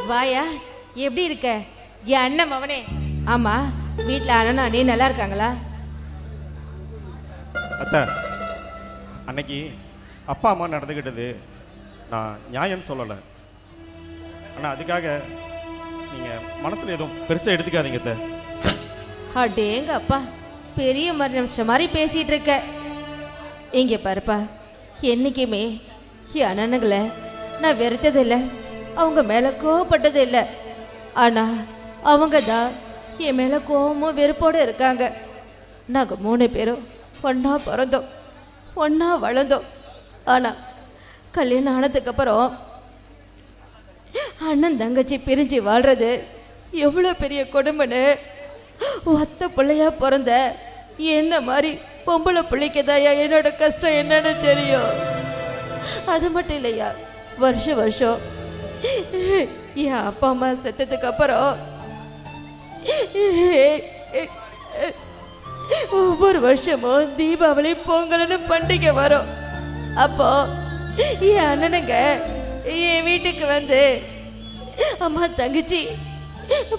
வாயா, எப்படி இருக்க என் அண்ணன் மவனே? ஆமா, வீட்டில் அண்ணனா நீ நல்லா இருக்காங்களா? அத்தை, அன்னைக்கு அப்பா அம்மா நடந்துக்கிட்டது நான் நியாயம் சொல்லலை. ஆனால் அதுக்காக நீங்கள் மனசில் எதுவும் பெருசாக எடுத்துக்காதீங்க அத்தை. அடேங்க அப்பா, பெரிய மனுஷன் மாதிரி பேசிட்டு இருக்க. இங்கே பாருப்பா, என்றைக்குமே என் அண்ணனுங்களை நான் வெறுத்ததில்லை, அவங்க மேலே கோவப்பட்டது இல்லை. ஆனால் அவங்க தான் என் மேலே கோவமும் வெறுப்போடு இருக்காங்க. நாங்கள் 3 பேரும் ஒன்றா பிறந்தோம், ஒன்றா வளர்ந்தோம். ஆனால் கல்யாணம் ஆனதுக்கப்புறம் அண்ணன் தங்கச்சி பிரிஞ்சு வாழ்கிறது எவ்வளோ பெரிய கொடுமைன்னு ஒத்த பிள்ளையா பிறந்த என்ன மாதிரி பொம்பளை பிள்ளைக்குதாயா என்னோட கஷ்டம் என்னன்னு தெரியும். அது மட்டும் இல்லையா, வருஷம் வருஷம் என் அப்பா அம்மா செத்ததுக்கு அப்புறம் ஒவ்வொரு வருஷமும் தீபாவளி பொங்கல்னு பண்டிகை வரும். அப்போ என் அண்ணனுங்க என் வீட்டுக்கு வந்து, அம்மா தங்கச்சி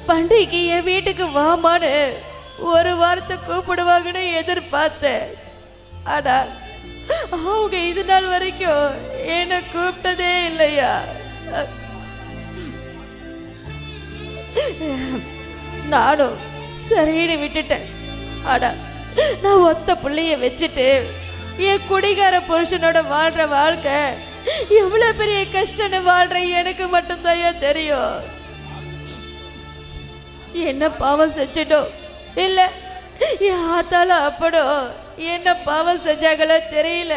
பண்டிகைக்கு என் வீட்டுக்கு வாமான்னு ஒரு வாரத்தை கூப்பிடுவாங்கன்னு எதிர்பார்த்தேன். ஆனா அவங்க இது நாள் வரைக்கும் என்னை கூப்பிட்டதே இல்லையா. நானும் சரின்னு விட்டுட்டேன். ஆனா நான் ஒத்த பிள்ளைய வச்சுட்டு என் குடிகார புருஷனோட வாழ்ற வாழ்க்கை எவ்வளவு பெரிய கஷ்டம்னு வாழ்ற எனக்கு மட்டும்தான் தெரியும். என்ன பாவம் செஞ்சிட்டோம் இல்ல என் ஆத்தால அப்படும் என்ன பாவம் செஞ்சாங்களோ தெரியல.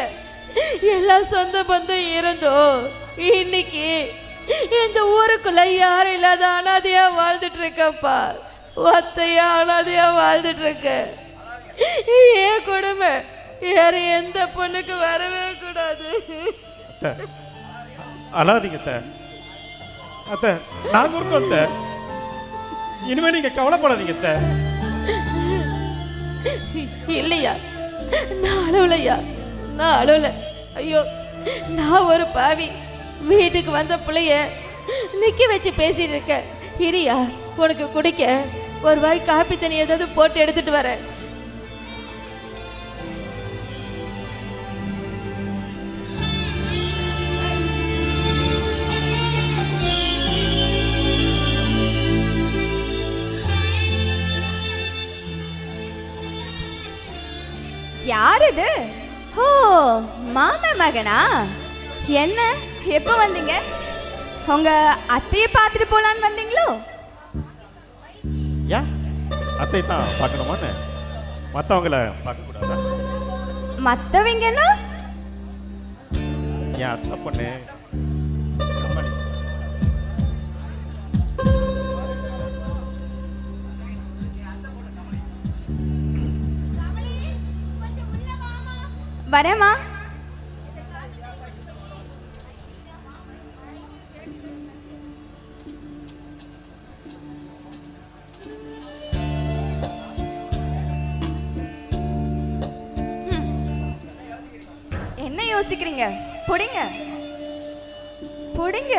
எல்லா சொந்த பந்தம் இருந்தோம் இன்னைக்கு இந்த ஊருக்குள்ள யாரும் இல்லாத அனாதையா வாழ்ந்துட்டு இருக்கப்பா. ஒத்தையா அனாதையா வாழ்ந்துட்டு இருக்க. ஏன் கொடுமை வேற எந்த பொண்ணுக்கு வரவே கூடாது. அழாதீங்க அத்தை. அத்தை, நாங்க இருக்கோம் அத்தை. இனிமே நீங்க கவலைப்படாதீங்க அத்தை. இல்லையா, நான் அழுவலையா, நான் அழுவல. ஐயோ, நான் ஒரு பாவி. வீட்டுக்கு வந்த பிள்ளைய நிக்க வச்சு பேசிட்டு இருக்க. இரியா, உனக்கு குடிக்க ஒரு வாய் காப்பி தண்ணி ஏதாவது போட்டு எடுத்துட்டு வரேன். யார் இது? ஓ, மாமா மகனா? என்ன, எப்போ வந்தீங்க? உங்க அத்தையை பார்த்துட்டு போலான்னு வந்தீங்களோ? ஏன் அத்தை தான் பார்க்கணுமான்னு? மற்றவங்கள பார்க்கக்கூடாதா? மற்றவங்கன்னா என் அத்தை பொண்ணு வரேம்மா. என்ன யோசிக்கிறீங்க? புடிங்க புடிங்க.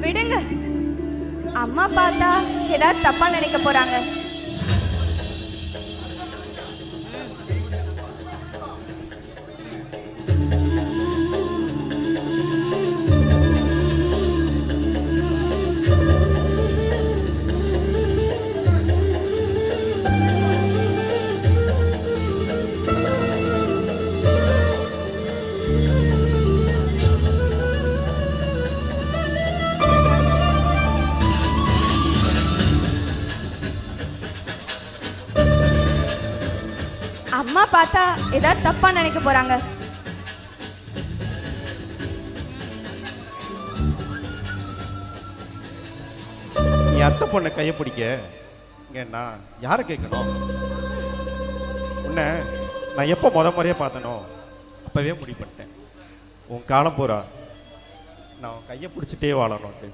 விடுங்க, அம்மா பார்த்தா ஏதாவது தப்பா நினைக்க போறாங்க. அம்மா பார்த்தா ஏதாவது தப்பா நினைக்க போறாங்க. நீ அத்தை பொண்ணை கையை பிடிக்க நான் யாரை கேட்கணும்? உன்னை நான் எப்போ முறையாக பார்த்தனோ அப்பவே முடிவு பண்ணிட்டேன். உன் காலம் பூரா நான் கையை பிடிச்சிட்டே வாழணும்ட்டு.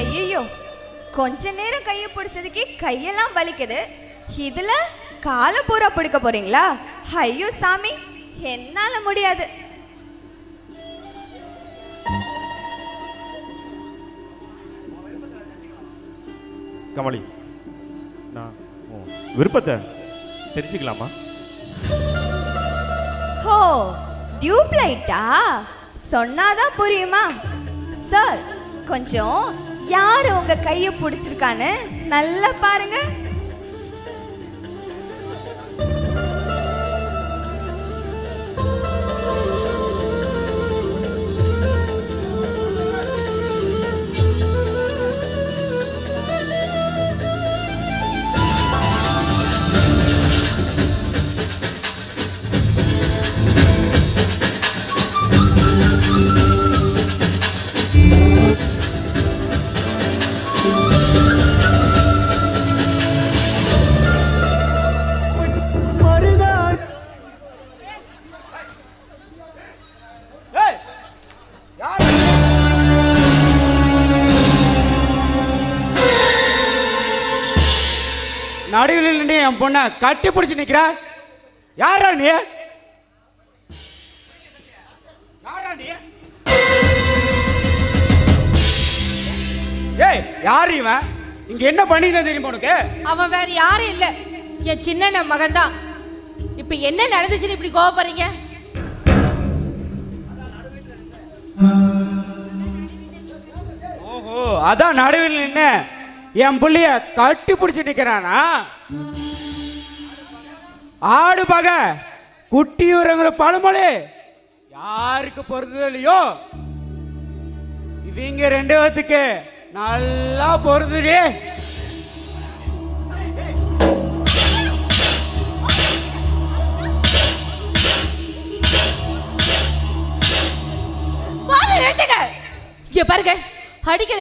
ஐயோ, கொஞ்ச நேரம் கையை பிடிச்சதுக்கு கையெல்லாம் வலிக்குது, இதுல காலை பூரா பிடிக்க போறீங்களா? ஐயோ சாமி, என்னால முடியாது. கமலி, நான் உன் விருப்பத்தை தெரிஞ்சுக்கலாமா? ஹோ, டியூப் லைட்டா? சொன்னாதான் புரியுமா? சார், கொஞ்சம் யாரு உங்க கையை பிடிச்சிருக்கான்னு நல்லா பாருங்க. நடுவில் நின்று என் பொண்ணை கட்டி பிடிச்சி நிக்கிற யாரா நீ? யாரா நீ? ஏய், யார் இவன்? இங்க என்ன பண்ணிட்டு தெரியுமா உனக்கு? அவன் வேற யாரும் இல்ல, என் சின்ன மகன் தான். இப்ப என்ன நடந்துச்சுன்னு இப்படி கோவப்படுறீங்க? ஓஹோ, அதான் நடுவில் நின்று என் புள்ளைய கட்டி பிடிச்சி நிக்கிறானா? ஆடு பக குட்டியூரங்கிற பழமொழி யாருக்கு பொறுத்தது இல்லையோ, இவங்க ரெண்டு பேத்துக்கு நல்லா பொறுத்துடி. இங்க பாருங்க, அடிக்க